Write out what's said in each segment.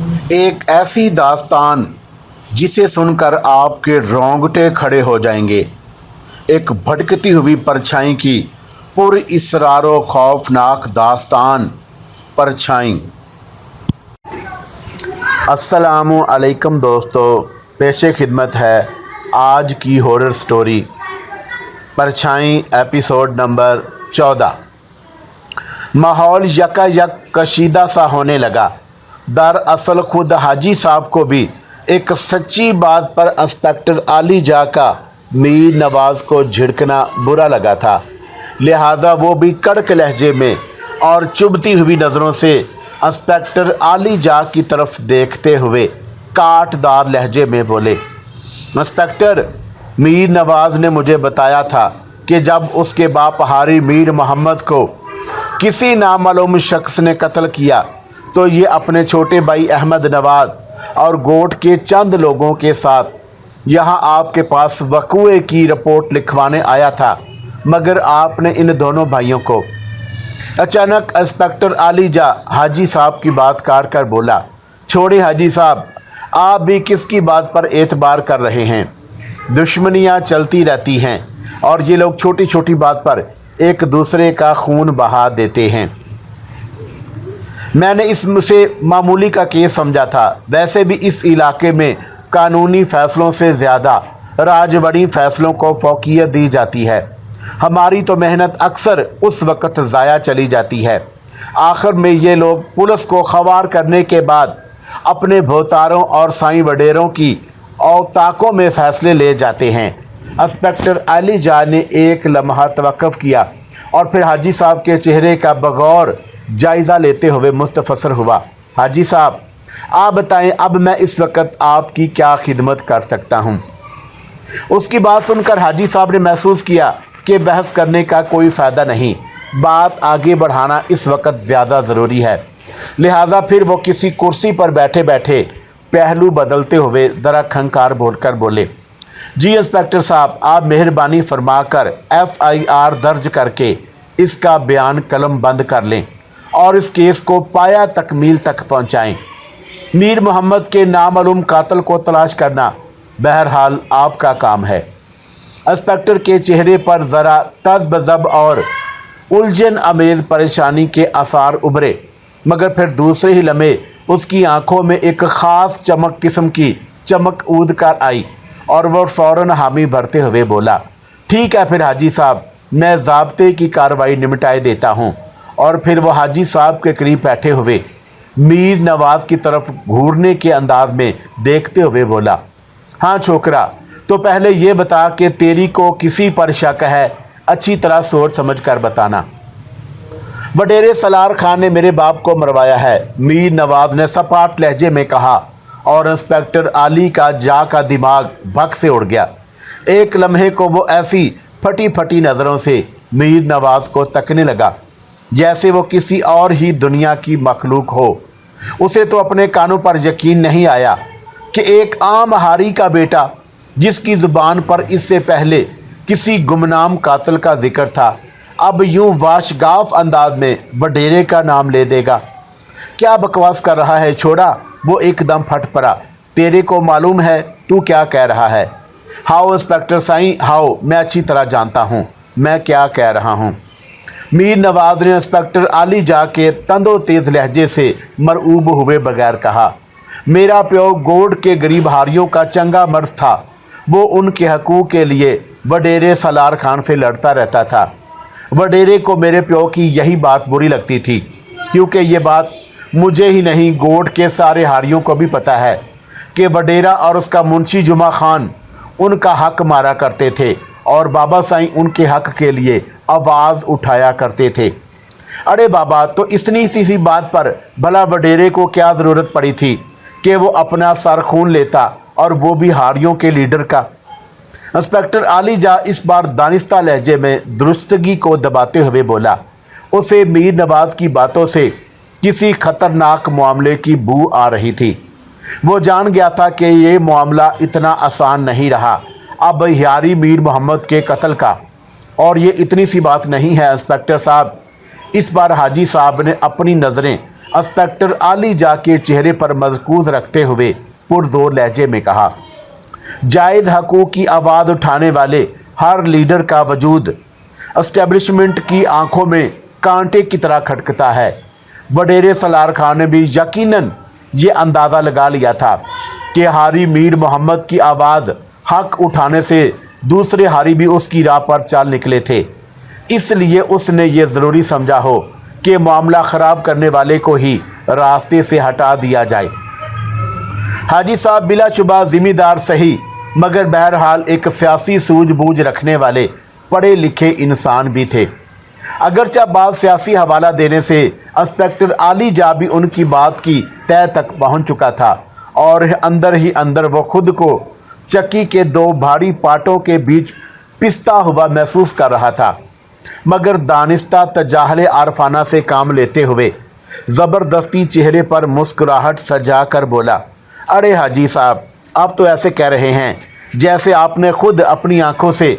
एक ऐसी दास्तान जिसे सुनकर आपके रोंगटे खड़े हो जाएंगे। एक भटकती हुई परछाई की पुरइसरारो खौफनाक दास्तान, परछाई। अस्सलामु अलैकुम दोस्तों, पेशे खिदमत है आज की हॉरर स्टोरी परछाई एपिसोड नंबर 14। माहौल यकायक कशीदा सा होने लगा। दरअसल खुद हाजी साहब को भी एक सच्ची बात पर इंस्पेक्टर आली जा का मीर नवाज को झिड़कना बुरा लगा था। लिहाजा वो भी कड़क लहजे में और चुभती हुई नज़रों से इंस्पेक्टर आली जा की तरफ देखते हुए काटदार लहजे में बोले, इंस्पेक्टर, मीर नवाज ने मुझे बताया था कि जब उसके बाप हारी मीर मोहम्मद को किसी नामालूम शख्स ने कत्ल किया तो ये अपने छोटे भाई अहमद नवाज और गोट के चंद लोगों के साथ यहाँ आपके पास वक़ूए की रिपोर्ट लिखवाने आया था, मगर आपने इन दोनों भाइयों को। अचानक इंस्पेक्टर आली जा हाजी साहब की बात काट कर बोला, छोड़े हाजी साहब, आप भी किसकी बात पर एतबार कर रहे हैं? दुश्मनियाँ चलती रहती हैं और ये लोग छोटी छोटी बात पर एक दूसरे का खून बहा देते हैं। मैंने इससे मामूली का केस समझा था। वैसे भी इस इलाके में कानूनी फैसलों से ज़्यादा राजवड़ी फैसलों को फौकियत दी जाती है। हमारी तो मेहनत अक्सर उस वक़्त ज़ाया चली जाती है। आखिर में ये लोग पुलिस को खवार करने के बाद अपने भोतारों और साईं वडेरों की औताकों में फ़ैसले ले जाते हैं। इंस्पेक्टर अली जा ने एक लम्हा तवक्कुफ किया और फिर हाजी साहब के चेहरे का बगौर जायज़ा लेते हुए मुस्तफसर हुआ। हाजी साहब, आप बताएं, अब मैं इस वक्त आपकी क्या खिदमत कर सकता हूं? उसकी बात सुनकर हाजी साहब ने महसूस किया कि बहस करने का कोई फ़ायदा नहीं, बात आगे बढ़ाना इस वक्त ज़्यादा ज़रूरी है। लिहाजा फिर वो किसी कुर्सी पर बैठे बैठे पहलू बदलते हुए ज़रा खंकार बोलकर बोले, जी इंस्पेक्टर साहब, आप मेहरबानी फरमाकर FIR दर्ज करके इसका बयान कलम बंद कर लें और इस केस को पाया तकमील तक पहुंचाएं। मीर मोहम्मद के नामालूम कातिल को तलाश करना बहरहाल आपका काम है। इंस्पेक्टर के चेहरे पर ज़रा तज़बज़ब और उलझन अमेज़ परेशानी के आसार उभरे, मगर फिर दूसरे ही लम्हे उसकी आंखों में एक ख़ास चमक किस्म की चमक ऊद कर आई और वह फ़ौरन हामी भरते हुए बोला, ठीक है फिर हाजी साहब, मैं ज़ाब्ते की कार्रवाई निपटाए देता हूँ। और फिर वह हाजी साहब के करीब बैठे हुए मीर नवाज की तरफ घूरने के अंदाज में देखते हुए बोला, हाँ छोकरा, तो पहले ये बता कि तेरी को किसी पर शक है? अच्छी तरह सोच समझ कर बताना। वडेरे सलार खान ने मेरे बाप को मरवाया है, मीर नवाज ने सपाट लहजे में कहा और इंस्पेक्टर आली का जा का दिमाग भग से उड़ गया। एक लम्हे को वो ऐसी फटी फटी नज़रों से मीर नवाज को तकने लगा जैसे वो किसी और ही दुनिया की मखलूक हो। उसे तो अपने कानों पर यकीन नहीं आया कि एक आम हारी का बेटा, जिसकी ज़ुबान पर इससे पहले किसी गुमनाम कातिल का जिक्र था, अब यूं वाशगाफ अंदाज में वडेरे का नाम ले देगा। क्या बकवास कर रहा है छोड़ा? वो एकदम फट पड़ा। तेरे को मालूम है तू क्या कह रहा है? हाओ इंस्पेक्टर साईं, हाओ, मैं अच्छी तरह जानता हूँ मैं क्या कह रहा हूँ। मीर नवाज ने इंस्पेक्टर आली जा के तंदो तेज लहजे से मरऊब हुए बगैर कहा, मेरा प्यो गोड के गरीब हारियों का चंगा मर्द था। वो उनके हकूक़ के लिए वडेरे सलार खान से लड़ता रहता था। वडेरे को मेरे प्यो की यही बात बुरी लगती थी, क्योंकि ये बात मुझे ही नहीं गोड के सारे हारियों को भी पता है कि वडेरा और उसका मुंशी जुमा खान उनका हक मारा करते थे और बाबा साईं उनके हक के लिए आवाज़ उठाया करते थे। अरे बाबा, तो इतनी सी बात पर भला वडेरे को क्या ज़रूरत पड़ी थी कि वो अपना सर खून लेता, और वो भी हारियों के लीडर का? इंस्पेक्टर आली जा इस बार दानिस्ता लहजे में दुरुस्तगी को दबाते हुए बोला। उसे मीर नवाज की बातों से किसी खतरनाक मामले की बू आ रही थी। वो जान गया था कि ये मामला इतना आसान नहीं रहा अब यारी मीर मोहम्मद के कत्ल का। और ये इतनी सी बात नहीं है इंस्पेक्टर साहब। इस बार हाजी साहब ने अपनी नज़रें इंस्पेक्टर आलीजा के चेहरे पर मरकूज रखते हुए पुरजोर लहजे में कहा, जायज़ हकूक़ की आवाज़ उठाने वाले हर लीडर का वजूद एस्टेब्लिशमेंट की आंखों में कांटे की तरह खटकता है। वडेरे सलार खान ने भी यकीनन ये अंदाज़ा लगा लिया था कि हारी मीर मोहम्मद की आवाज़ हक उठाने से दूसरे हारी भी उसकी राह पर चल निकले थे। इसलिए उसने ये ज़रूरी समझा हो कि मामला ख़राब करने वाले को ही रास्ते से हटा दिया जाए। हाजी साहब बिलाशुबा ज़िम्मेदार सही मगर बहरहाल एक सियासी सूझबूझ रखने वाले पढ़े लिखे इंसान भी थे। अगरचे बात सियासी हवाला देने से इंस्पेक्टर आलीजा भी उनकी बात की तह तक पहुंच चुका था और अंदर ही अंदर वो खुद को चक्की के दो भारी पाटों के बीच पिसता हुआ महसूस कर रहा था। मगर दानिस्ता तजाहल आरफाना से काम लेते हुए ज़बरदस्ती चेहरे पर मुस्कुराहट सजा कर बोला, अरे हाजी साहब, आप तो ऐसे कह रहे हैं जैसे आपने खुद अपनी आंखों से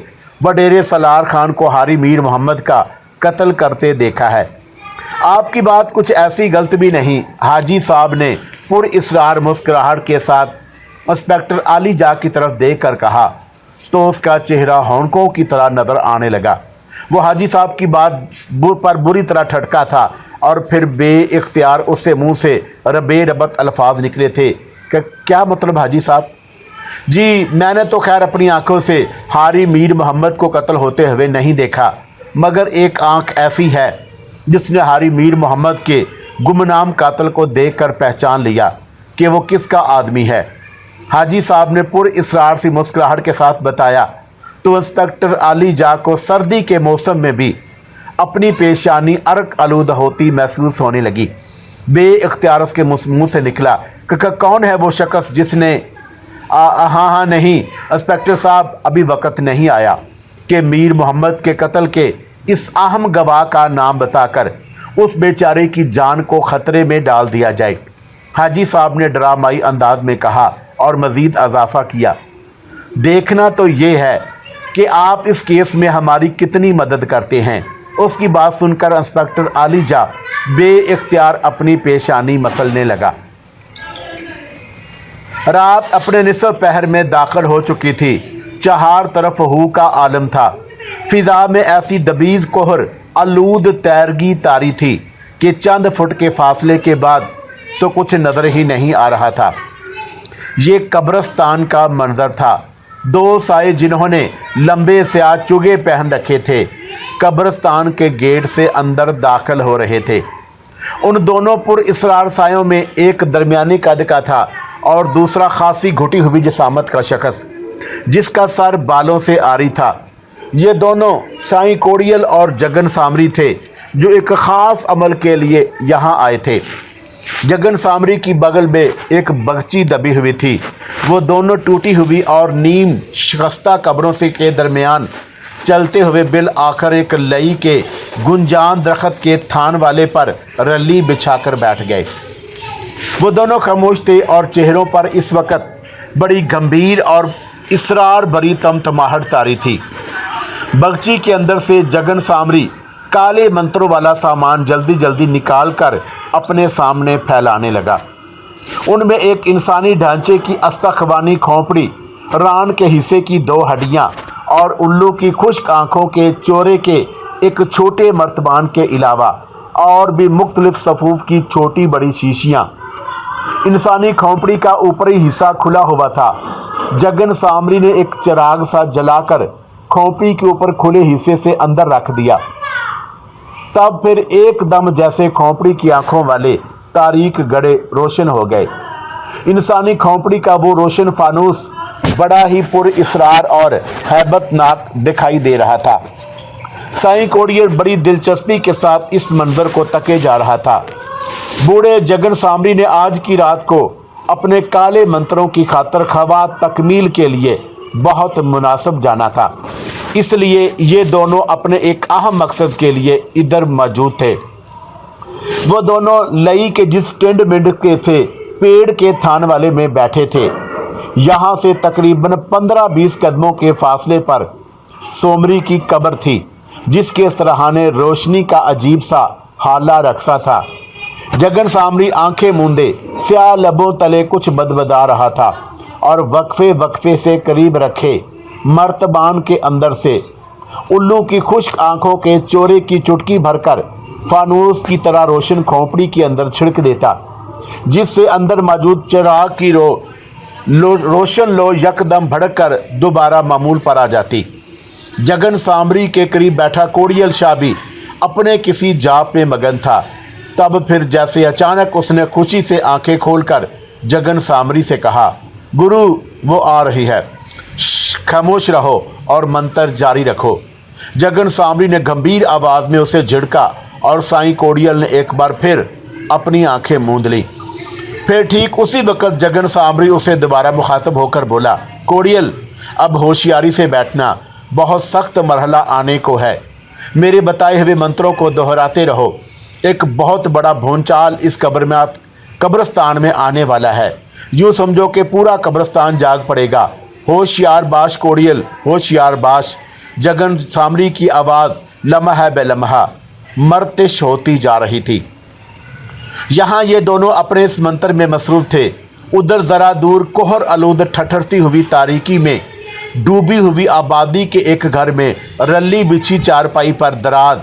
वडेरे सलार खान को हारी मीर मोहम्मद का कत्ल करते देखा है। आपकी बात कुछ ऐसी गलत भी नहीं। हाजी साहब ने पुरइसरार मुस्कुराहट के साथ इंस्पेक्टर आलीजा की तरफ देख कर कहा तो उसका चेहरा हौंकों की तरह नज़र आने लगा। वो हाजी साहब की बात पर बुरी तरह ठटका था और फिर बेइख्तियार उससे मुंह से बेरबत अल्फाज निकले थे कि क्या मतलब हाजी साहब? जी, मैंने तो खैर अपनी आंखों से हारी मीर मोहम्मद को कत्ल होते हुए नहीं देखा, मगर एक आंख ऐसी है जिसने हारी मीर मोहम्मद के गुमनाम कातिल को देखकर पहचान लिया कि वो किसका आदमी है। हाजी साहब ने पुरइसरार सी मुस्कुराहट के साथ बताया तो इंस्पेक्टर आलीजा को सर्दी के मौसम में भी अपनी पेशानी अर्क आलूद होती महसूस होने लगी। बेइख्तियार उसके मुंह से निकला कि कौन है वो शख्स जिसने हाँ नहीं इंस्पेक्टर साहब, अभी वक्त नहीं आया कि मीर मोहम्मद के कत्ल के इस अहम गवाह का नाम बताकर उस बेचारे की जान को ख़तरे में डाल दिया जाए। हाजी साहब ने ड्रामाई अंदाज में कहा और मज़ीद इजाफा किया, देखना तो ये है कि आप इस केस में हमारी कितनी मदद करते हैं। उसकी बात सुनकर इंस्पेक्टर आलीजा बेइख्तियार अपनी पेशानी मसलने लगा। रात अपने निसफ पहर में दाखिल हो चुकी थी। चार तरफ हू का आलम था। फिजा में ऐसी दबीज कोहर आलूद तैरगी तारी थी कि चंद फुट के फासले के बाद तो कुछ नज़र ही नहीं आ रहा था। ये कब्रिस्तान का मंजर था। दो साए जिन्होंने लंबे स्याह चुगे पहन रखे थे कब्रिस्तान के गेट से अंदर दाखिल हो रहे थे। उन दोनों पुरइसरार सायों में एक दरमियानी कद का था और दूसरा खासी घुटी हुई जिसामत का शख्स जिसका सर बालों से आरी था। ये दोनों साईं कोड़ियल और जगन सामरी थे जो एक ख़ास अमल के लिए यहाँ आए थे। जगन सामरी की बगल में एक बगची दबी हुई थी। वो दोनों टूटी हुई और नीम शिकस्ता कब्रों से के दरमियान चलते हुए बिल आखिर एक लई के गुंजान दरख्त के थान वाले पर रली बिछाकर बैठ गए। वो दोनों खामोश थे और चेहरों पर इस वक्त बड़ी गंभीर और इसरार भरी तमतमाहट तारी थी। बगची के अंदर से जगन सामरी काले मंत्रों वाला सामान जल्दी जल्दी निकाल कर अपने सामने फैलाने लगा। उनमें एक इंसानी ढांचे की अस्तखवानी खोपड़ी, रान के हिस्से की दो हड्डियां और उल्लू की खुश्क आंखों के चोरे के एक छोटे मर्तबान के अलावा और भी मुख्तलिफ सफूफ की छोटी बड़ी शीशियां। इंसानी खोपड़ी का ऊपरी हिस्सा खुला हुआ था। जगन सामरी ने एक चिराग सा जलाकर खोपड़ी के ऊपर खुले हिस्से से अंदर रख दिया। तब फिर एकदम जैसे खोपड़ी की आंखों वाले तारीक गड़े रोशन हो गए। इंसानी खोपड़ी का वो रोशन फानूस बड़ा ही पुरइसरार और हैबतनाक दिखाई दे रहा था। साईं कोड़ियल बड़ी दिलचस्पी के साथ इस मंजर को तके जा रहा था। बूढ़े जगन सामरी ने आज की रात को अपने काले मंत्रों की खातर खवा तकमील के लिए बहुत मुनासिब जाना था। इसलिए ये दोनों अपने एक अहम मकसद के लिए इधर मौजूद थे। वो दोनों लई के जिस टेंड मिंड के थे पेड़ के थान वाले में बैठे थे। यहाँ से तकरीबन 15-20 कदमों के फासले पर सोमरी की कब्र थी जिसके सराहाने रोशनी का अजीब सा हाला रक्सा था। जगन सामरी आंखें मूंदे स्याह लबों तले कुछ बदबदा रहा था और वक्फे वक्फे से करीब रखे मर्तबान के अंदर से उल्लू की खुश्क आंखों के चोरे की चुटकी भरकर फानूस की तरह रोशन खोपड़ी के अंदर छिड़क देता, जिससे अंदर मौजूद चिराग की रोशन लो यकदम भड़क कर दोबारा मामूल पर आ जाती। जगन सामरी के करीब बैठा कोड़ियल शाह भी अपने किसी जाप में मगन था। तब फिर जैसे अचानक उसने खुशी से आंखें खोलकर जगन सामरी से कहा, गुरु वो आ रही है, खामोश रहो और मंत्र जारी रखो। जगन सामरी ने गंभीर आवाज में उसे झिड़का और साईं कोड़ियल ने एक बार फिर अपनी आंखें मूंद ली। फिर ठीक उसी वक्त जगन सामरी उसे दोबारा मुखातब होकर बोला, कोड़ियल अब होशियारी से बैठना, बहुत सख्त मरहला आने को है। मेरे बताए हुए मंत्रों को दोहराते रहो। एक बहुत बड़ा भूचाल इस कब्रिस्तान में आने वाला है। यूँ समझो कि पूरा कब्रिस्तान जाग पड़ेगा। होशियार बाश कोड़ियल, होशियार बाश। जगन सामरी की आवाज़ लम्हा बे लम्हा मर्तिश होती जा रही थी। यहाँ ये दोनों अपने इस मंत्र में मसरूफ थे। उधर ज़रा दूर कोहर आलूद ठठरती हुई तारीकी में डूबी हुई आबादी के एक घर में रल्ली बिछी चारपाई पर दराज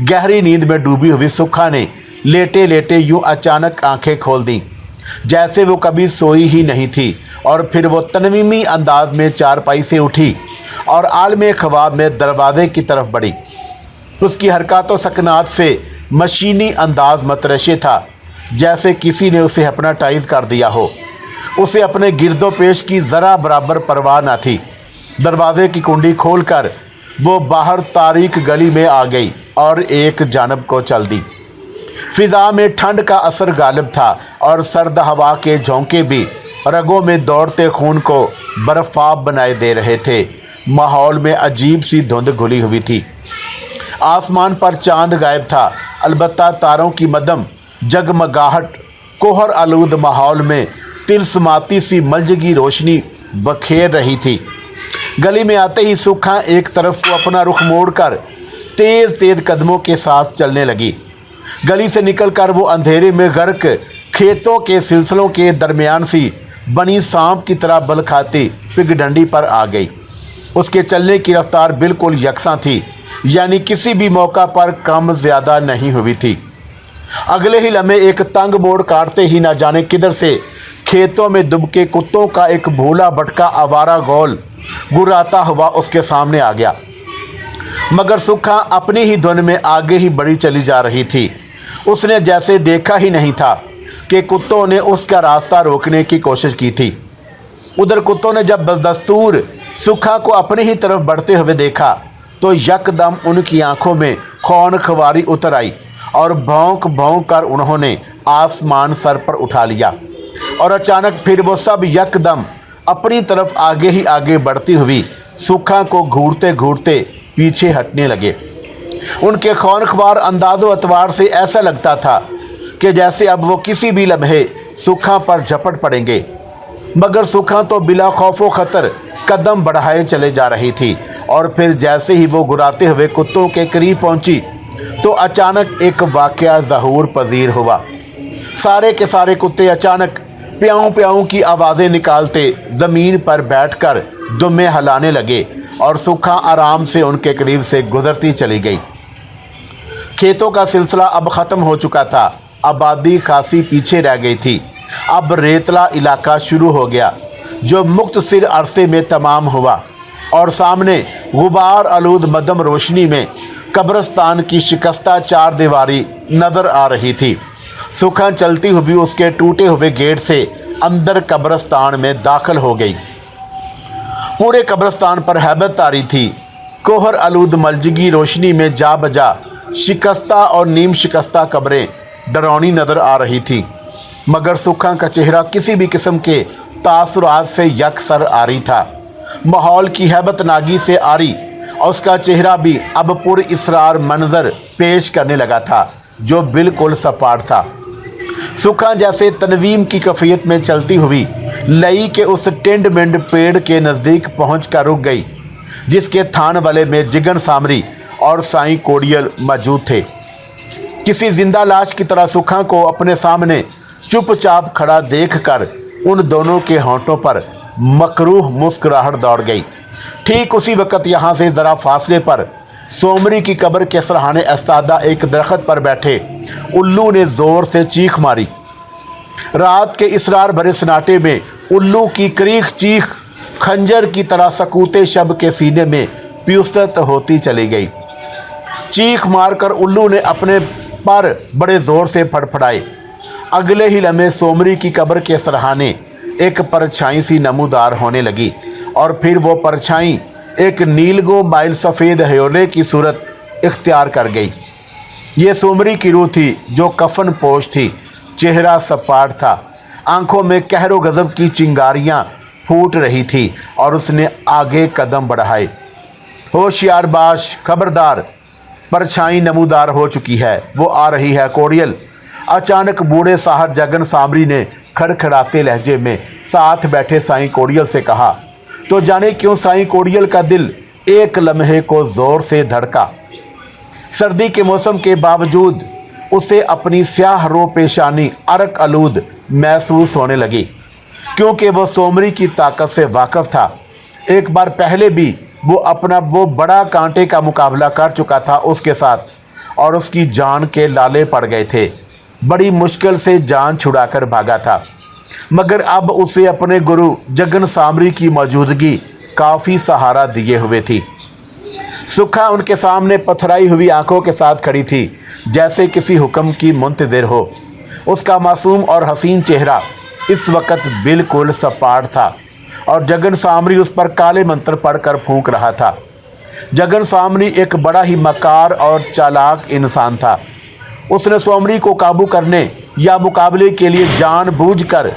गहरी नींद में डूबी हुई सुखा ने लेटे लेटे यूं अचानक आंखें खोल दी, जैसे वो कभी सोई ही नहीं थी। और फिर वो तनवीमी अंदाज में चारपाई से उठी और आलमे ख्वाब में दरवाजे की तरफ बढ़ी। उसकी हरकतों सकनात से मशीनी अंदाज मतरशे था, जैसे किसी ने उसे हिप्नोटाइज कर दिया हो। उसे अपने गिरदो पेश की ज़रा बराबर परवाह न थी। दरवाजे की कुंडी खोलकर वो बाहर तारीक गली में आ गई और एक जानब को चल दी। फिज़ा में ठंड का असर गालिब था और सर्द हवा के झोंके भी रगों में दौड़ते खून को बर्फाब बनाए दे रहे थे। माहौल में अजीब सी धुंध घुली हुई थी। आसमान पर चांद गायब था, अलबत्ता तारों की मदम जगमगाहट कोहर आलूद माहौल में तिलस्माती सी मलजगी रोशनी बखेर रही थी। गली में आते ही सुखा एक तरफ को अपना रुख मोड़कर तेज तेज कदमों के साथ चलने लगी। गली से निकलकर वो अंधेरे में गर्क खेतों के सिलसिलों के दरमियान सी बनी सांप की तरह बल खाती पिगडंडी पर आ गई। उसके चलने की रफ्तार बिल्कुल यकसा थी, यानी किसी भी मौका पर कम ज़्यादा नहीं हुई थी। अगले ही लम्हे एक तंग मोड़ काटते ही न जाने किधर से खेतों में दुबके कुत्तों का एक भूला भटका आवारा गौल गुर्राता हुआ उसके सामने आ गया। मगर सुखा अपनी ही धुन में आगे ही बढ़ी चली जा रही थी। उसने जैसे देखा ही नहीं था कि कुत्तों ने उसका रास्ता रोकने की कोशिश की थी। उधर कुत्तों ने जब बदस्तूर सुखा को अपनी ही तरफ बढ़ते हुए देखा तो यकदम उनकी आंखों में खौन खवारी उतर आई और भौंक भौंक कर उन्होंने आसमान सर पर उठा लिया। और अचानक फिर वो सब यकदम अपनी तरफ आगे ही आगे बढ़ती हुई सुखा को घूरते घूरते पीछे हटने लगे। उनके खौनख्वार अंदाज़ो अतवार से ऐसा लगता था कि जैसे अब वो किसी भी लम्हे सुखा पर झपट पड़ेंगे। मगर सुखा तो बिला खौफो खतर कदम बढ़ाए चले जा रही थी। और फिर जैसे ही वो गुराते हुए कुत्तों के करीब पहुंची तो अचानक एक वाक़या ज़हूर पजीर हुआ। सारे के सारे कुत्ते अचानक प्याऊं प्याऊं की आवाज़ें निकालते ज़मीन पर बैठकर दुम्मे हिलाने लगे और सुखा आराम से उनके करीब से गुजरती चली गई। खेतों का सिलसिला अब ख़त्म हो चुका था। आबादी खासी पीछे रह गई थी। अब रेतला इलाका शुरू हो गया जो मुख्तसर अरसे में तमाम हुआ और सामने गुबार आलूद मदम रोशनी में कब्रिस्तान की शिकस्ता चार दीवारी नज़र आ रही थी। सुखा चलती हुई उसके टूटे हुए गेट से अंदर कब्रिस्तान में दाखिल हो गई। पूरे कब्रिस्तान पर हैबत तारी थी। कोहर आलूद मलजगी रोशनी में जा बजा शिकस्ता और नीम शिकस्ता कब्रें डरौनी नज़र आ रही थी। मगर सुखा का चेहरा किसी भी किस्म के तासुरात से यकसर आरी था। माहौल की हैबत नागी से आरी और उसका चेहरा भी अब पुर इसरार मंजर पेश करने लगा था जो बिल्कुल सपाट था। सुखा जैसे तनवीम की कफियत में चलती हुई लई के उस टेंड मेंड पेड़ के नज़दीक पहुँच कर रुक गई जिसके थान वाले में जिगन सामरी और साईं कोड़ियल मौजूद थे। किसी जिंदा लाश की तरह सुखा को अपने सामने चुपचाप खड़ा देखकर उन दोनों के होंठों पर मकरूह मुस्कुराहट दौड़ गई। ठीक उसी वक्त यहाँ से ज़रा फासले पर सोमरी की कब्र के सराहने एस्तादा एक दरख्त पर बैठे उल्लू ने ज़ोर से चीख मारी। रात के इसरार भरे सन्नाटे में उल्लू की करीख चीख खंजर की तरह सकूते शब के सीने में पियुसत होती चली गई। चीख मारकर उल्लू ने अपने पर बड़े ज़ोर से फड़फड़ाए। अगले ही लम्हे सोमरी की कब्र के सराहने एक परछाई सी नमूदार होने लगी और फिर वो परछाई एक नीलगो माइल सफ़ेद हयोले की सूरत इख्तियार कर गई। ये सोमरी की रूह थी जो कफन पोश थी, चेहरा सपाट था, आंखों में कहरो गज़ब की चिंगारियां फूट रही थी और उसने आगे कदम बढ़ाए। होशियार बाश, खबरदार, परछाई नमूदार हो चुकी है, वो आ रही है कोड़ियल। अचानक बूढ़े साहब जगन सामरी ने खड़खड़ाते लहजे में साथ बैठे साईं कोड़ियल से कहा। तो जाने क्यों साईं कोड़ियल का दिल एक लम्हे को जोर से धड़का। सर्दी के मौसम के बावजूद उसे अपनी स्याह रो पेशानी अरक आलूद महसूस होने लगी, क्योंकि वह सोमरी की ताकत से वाकिफ था। एक बार पहले भी वो बड़ा कांटे का मुकाबला कर चुका था उसके साथ और उसकी जान के लाले पड़ गए थे। बड़ी मुश्किल से जान छुड़ाकर भागा था, मगर अब उसे अपने गुरु जगन सामरी की मौजूदगी काफ़ी सहारा दिए हुए थी। सुखा उनके सामने पथराई हुई आंखों के साथ खड़ी थी, जैसे किसी हुक्म की मुंतज़िर हो। उसका मासूम और हसीन चेहरा इस वक्त बिल्कुल सपाट था और जगन सामरी उस पर काले मंत्र पढ़कर फूंक रहा था। जगन सामरी एक बड़ा ही मकार और चालाक इंसान था। उसने सोमरी को काबू करने या मुकाबले के लिए जानबूझकर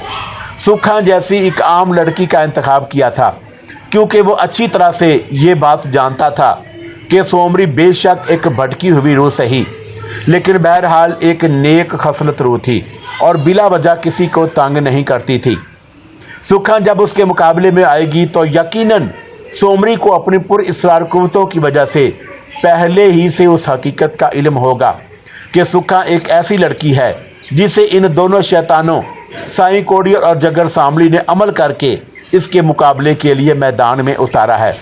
सुखा जैसी एक आम लड़की का इंतखाब किया था, क्योंकि वो अच्छी तरह से ये बात जानता था कि सोमरी बेशक एक भटकी हुई रूह सही, लेकिन बहरहाल एक नेक खसलत रूह थी और बिला वजह किसी को तंग नहीं करती थी। सुखा जब उसके मुकाबले में आएगी तो यकीनन सोमरी को अपनी पुरइसरार कुव्वतों की वजह से पहले ही से उस हकीकत का इल्म होगा कि सुखा एक ऐसी लड़की है जिसे इन दोनों शैतानों साईं कोड़ियल और जगन सामरी ने अमल करके इसके मुकाबले के लिए मैदान में उतारा है।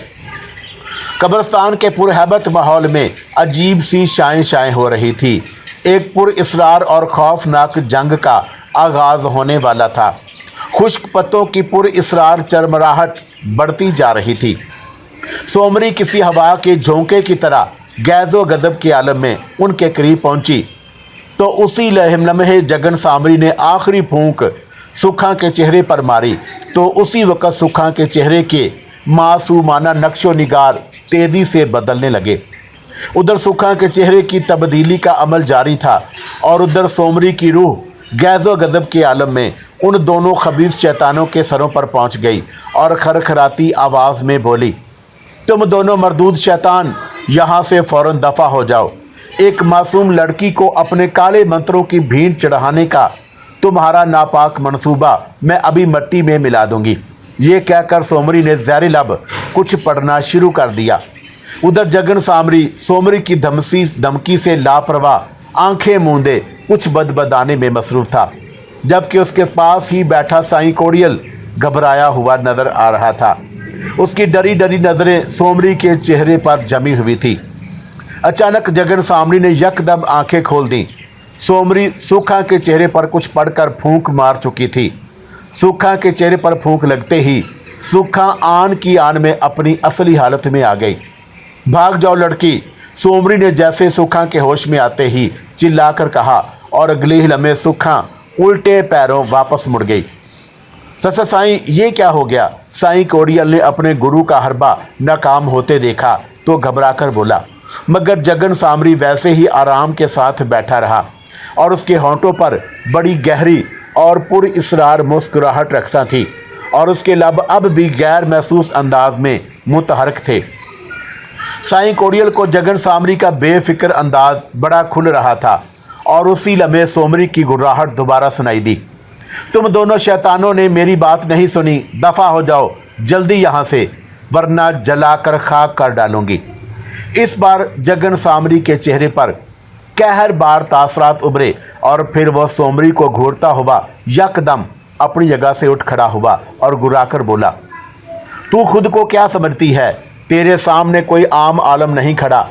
कब्रिस्तान के पुरहैबत माहौल में अजीब सी शाएं शाएं हो रही थी। एक पुरइसरार और खौफनाक जंग का आगाज़ होने वाला था। खुश्क पत्तों की पुरइसरार चरमराहट बढ़ती जा रही थी। सोमरी किसी हवा के झोंके की तरह गैज़ो गज़ब के आलम में उनके करीब पहुंची तो उसी लम्हे जगन सामरी ने आखिरी फूंक सुखा के चेहरे पर मारी तो उसी वक़्त सुखा के चेहरे के मासूमाना नक्शो निगार तेज़ी से बदलने लगे। उधर सुखा के चेहरे की तब्दीली का अमल जारी था और उधर सोमरी की रूह गैज़ो गज़ब के आलम में उन दोनों खबीस शैतानों के सरों पर पहुंच गई और खरखराती आवाज़ में बोली, तुम दोनों मरदूद शैतान यहाँ से फ़ौरन दफ़ा हो जाओ। एक मासूम लड़की को अपने काले मंत्रों की भींट चढ़ाने का तुम्हारा नापाक मंसूबा मैं अभी मिट्टी में मिला दूंगी। ये कहकर सोमरी ने ज़हरी लब कुछ पढ़ना शुरू कर दिया। उधर जगन सामरी सोमरी की धमकी से लापरवाह आंखें मूंदे कुछ बदबदाने में मसरूफ़ था, जबकि उसके पास ही बैठा साईं कोड़ियल घबराया हुआ नज़र आ रहा था। उसकी डरी डरी नज़रें सोमरी के चेहरे पर जमी हुई थी। अचानक जगन सामरी ने यकदम आंखें खोल दी। सोमरी सुखा के चेहरे पर कुछ पढ़कर फूंक मार चुकी थी। सुखा के चेहरे पर फूंक लगते ही सुखा आन की आन में अपनी असली हालत में आ गई। भाग जाओ लड़की, सोमरी ने जैसे सुखा के होश में आते ही चिल्लाकर कहा और अगले ही लम्हे सुखा उल्टे पैरों वापस मुड़ गई। सचा साईं, ये क्या हो गया? साईं कोड़ियल ने अपने गुरु का हरबा नाकाम होते देखा तो घबराकर बोला, मगर जगन सामरी वैसे ही आराम के साथ बैठा रहा और उसके होंठों पर बड़ी गहरी और पुरइसरार मुस्कुराहट रखसा थी और उसके लब अब भी गैर महसूस अंदाज में मुतहरक थे। साईं कोड़ियल को जगन सामरी का बेफिक्र अंदाज बड़ा खुल रहा था और उसी लम्हे सोमरी की गुर्राहट दोबारा सुनाई दी, तुम दोनों शैतानों ने मेरी बात नहीं सुनी, दफ़ा हो जाओ जल्दी यहाँ से, वरना जलाकर खाक कर डालूंगी। इस बार जगन सामरी के चेहरे पर कहर बार तासरात उभरे और फिर वह सोमरी को घूरता हुआ यकदम अपनी जगह से उठ खड़ा हुआ और गुर्राकर बोला, तू खुद को क्या समझती है? तेरे सामने कोई आम आलम नहीं खड़ा।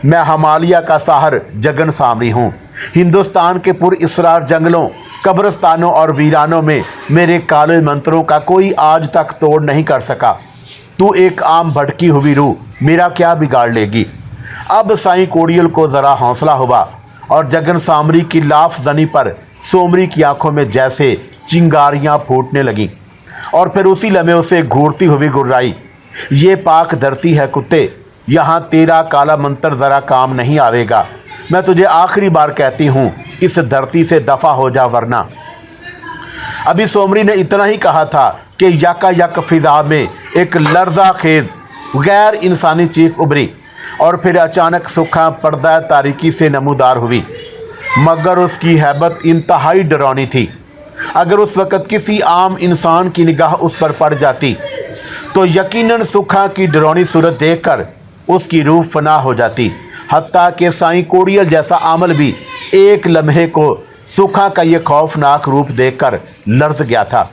मैं हिमालय का साहर जगन सामरी हूँ। हिंदुस्तान के पुरअसरार जंगलों, कब्रिस्तानों और वीरानों में मेरे काले मंत्रों का कोई आज तक तोड़ नहीं कर सका। तू एक आम भटकी हुई रूह मेरा क्या बिगाड़ लेगी? अब साईं कोड़ियल को ज़रा हौसला हुआ और जगन सामरी की लाफ जनी पर सोमरी की आंखों में जैसे चिंगारियां फूटने लगीं और फिर उसी लम्हे उसे घूरती हुई गुर्राई, ये पाक धरती है कुत्ते, यहाँ तेरा काला मंत्र ज़रा काम नहीं आवेगा। मैं तुझे आखिरी बार कहती हूँ, इस धरती से दफ़ा हो जा वरना। अभी सोमरी ने इतना ही कहा था कि यकायक फिजा में एक लर्जा खेज गैर इंसानी चीख उभरी और फिर अचानक सुखा पर्दा तारीकी से नमूदार हुई, मगर उसकी हैबत इंतहाई डरावनी थी। अगर उस वक़्त किसी आम इंसान की निगाह उस पर पड़ जाती तो यकीनन सुखा की डरावनी सूरत देखकर उसकी रूह फना हो जाती। हत्ता कि साईं कोड़ियल जैसा आमल भी एक लम्हे को सुखा का ये खौफनाक रूप देखकर लर्ज गया था,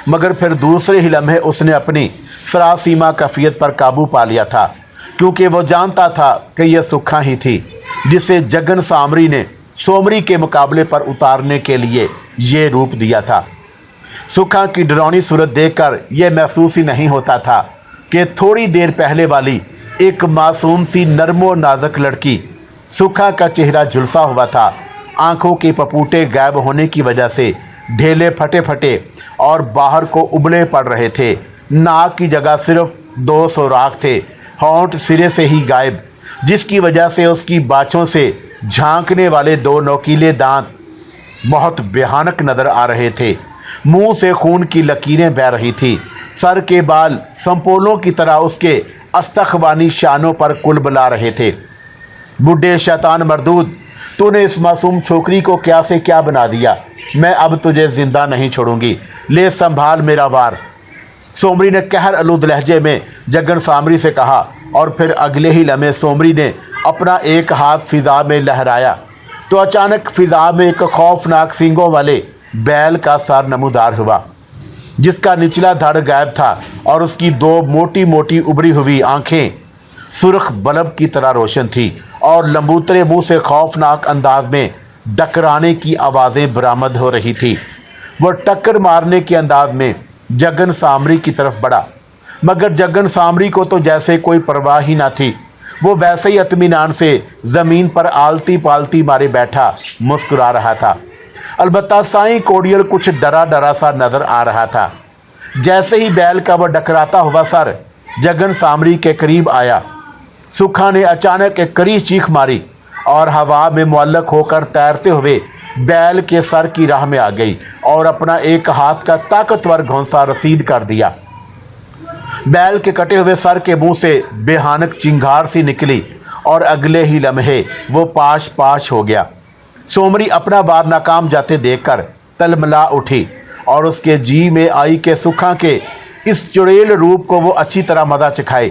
मगर फिर दूसरे ही लम्हे उसने अपनी सरासीमा कैफियत पर काबू पा लिया था, क्योंकि वो जानता था कि यह सुखा ही थी जिसे जगन सामरी ने सोमरी के मुकाबले पर उतारने के लिए ये रूप दिया था। सुखा की डरावनी सूरत देखकर यह महसूस ही नहीं होता था कि थोड़ी देर पहले वाली एक मासूम सी नरमो नाजुक लड़की, सुखा का चेहरा झुलसा हुआ था, आंखों के पपूटे गायब होने की वजह से ढेले फटे फटे और बाहर को उबले पड़ रहे थे। नाक की जगह सिर्फ 2 सुराख थे, होंठ सिरे से ही गायब, जिसकी वजह से उसकी बाछों से झांकने वाले 2 नोकीले दांत बहुत भयानक नजर आ रहे थे। मुंह से खून की लकीरें बह रही थी। सर के बाल संपोलों की तरह उसके अस्तखवानी शानों पर कुलबुला रहे थे। बुढ़े शैतान मरदूद, तूने इस मासूम छोकरी को क्या से क्या बना दिया। मैं अब तुझे जिंदा नहीं छोड़ूंगी, ले संभाल मेरा वार। सोमरी ने कहर आलूद लहजे में जगन सामरी से कहा और फिर अगले ही लम्हे सोमरी ने अपना एक हाथ फिजा में लहराया तो अचानक फिजा में एक खौफनाक सींगों वाले बैल का सर नमूदार हुआ, जिसका निचला धड़ गायब था और उसकी 2 मोटी मोटी उभरी हुई आंखें सुर्ख बल्ब की तरह रोशन थी और लंबूतरे मुंह से खौफनाक अंदाज में डकराने की आवाज़ें बरामद हो रही थी। वह टक्कर मारने के अंदाज में जगन सामरी की तरफ बढ़ा, मगर जगन सामरी को तो जैसे कोई परवाह ही ना थी। वो वैसे ही इत्मीनान से ज़मीन पर आलती पालती मारे बैठा मुस्कुरा रहा था। अलबत्ता साईं कोड़ियल कुछ डरा डरा सा नजर आ रहा था। जैसे ही बैल का वह डकराता हुआ सर जगन सामरी के करीब आया, सुखा ने अचानक एक कड़ी चीख मारी और हवा में मुअल्लक होकर तैरते हुए बैल के सर की राह में आ गई और अपना एक हाथ का ताकतवर घोंसा रसीद कर दिया। बैल के कटे हुए सर के मुंह से बेहानक चिंगार सी निकली और अगले ही लम्हे वो पाश पाश हो गया। सोमरी अपना वार नाकाम जाते देखकर तलमला उठी और उसके जी में आई कि सुखा के इस चुड़ैल रूप को वो अच्छी तरह मजा चखाए,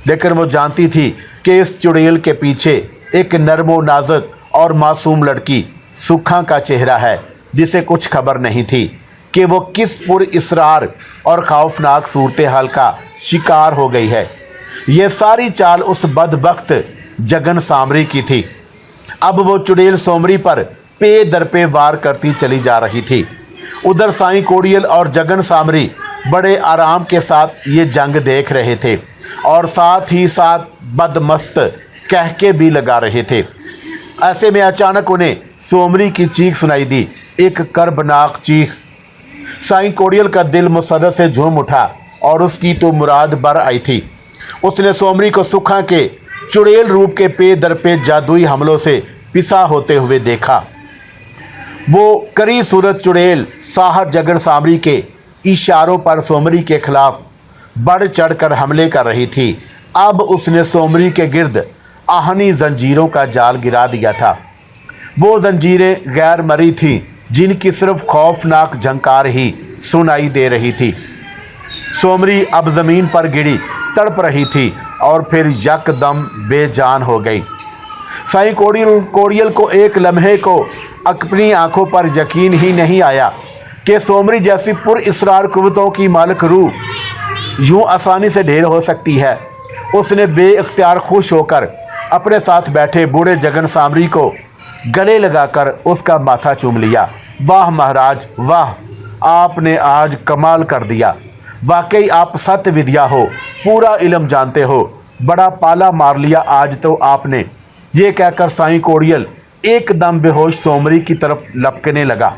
लेकिन वो जानती थी कि इस चुड़ैल के पीछे एक नरमो नाजुक और मासूम लड़की सुखा का चेहरा है, जिसे कुछ खबर नहीं थी कि वो किस पुरअसरार और खौफनाक सूरत हाल का शिकार हो गई है। ये सारी चाल उस बदबख्त जगन सामरी की थी। अब वो चुड़ैल सोमरी पर पे दर पे वार करती चली जा रही थी। उधर साईं कोड़ियल और जगन सामरी बड़े आराम के साथ ये जंग देख रहे थे और साथ ही साथ बदमस्त कह के भी लगा रहे थे। ऐसे में अचानक उन्हें सोमरी की चीख सुनाई दी, एक कर्बनाक चीख। साईं कोड़ियल का दिल मुसद्दत से झूम उठा और उसकी तो मुराद बर आई थी। उसने सोमरी को सुखा के चुड़ैल रूप के पे दर पे जादुई हमलों से पिसा होते हुए देखा। वो करी सूरत चुड़ैल साहर जगन सामरी के इशारों पर सोमरी के खिलाफ बढ़ चढ़कर हमले कर रही थी। अब उसने सोमरी के गिर्द आहनी जंजीरों का जाल गिरा दिया था। वो जंजीरें गैर मरी थीं, जिनकी सिर्फ खौफनाक झंकार ही सुनाई दे रही थी। सोमरी अब ज़मीन पर गिरी तड़प रही थी और फिर यकदम बेजान हो गई। साईं कोड़ियल को एक लम्हे को अपनी आंखों पर यकीन ही नहीं आया कि सोमरी जैसी पुरइसरार कुव्वतों की मालिक रूह यूं आसानी से ढेर हो सकती है। उसने बेइख्तियार खुश होकर अपने साथ बैठे बूढ़े जगन सामरी को गले लगाकर उसका माथा चूम लिया। वाह महाराज वाह, आपने आज कमाल कर दिया, वाकई आप सत्य विद्या हो, पूरा इल्म जानते हो, बड़ा पाला मार लिया आज तो आपने। ये कहकर साईं कोड़ियल एकदम बेहोश सोमरी की तरफ लपकने लगा।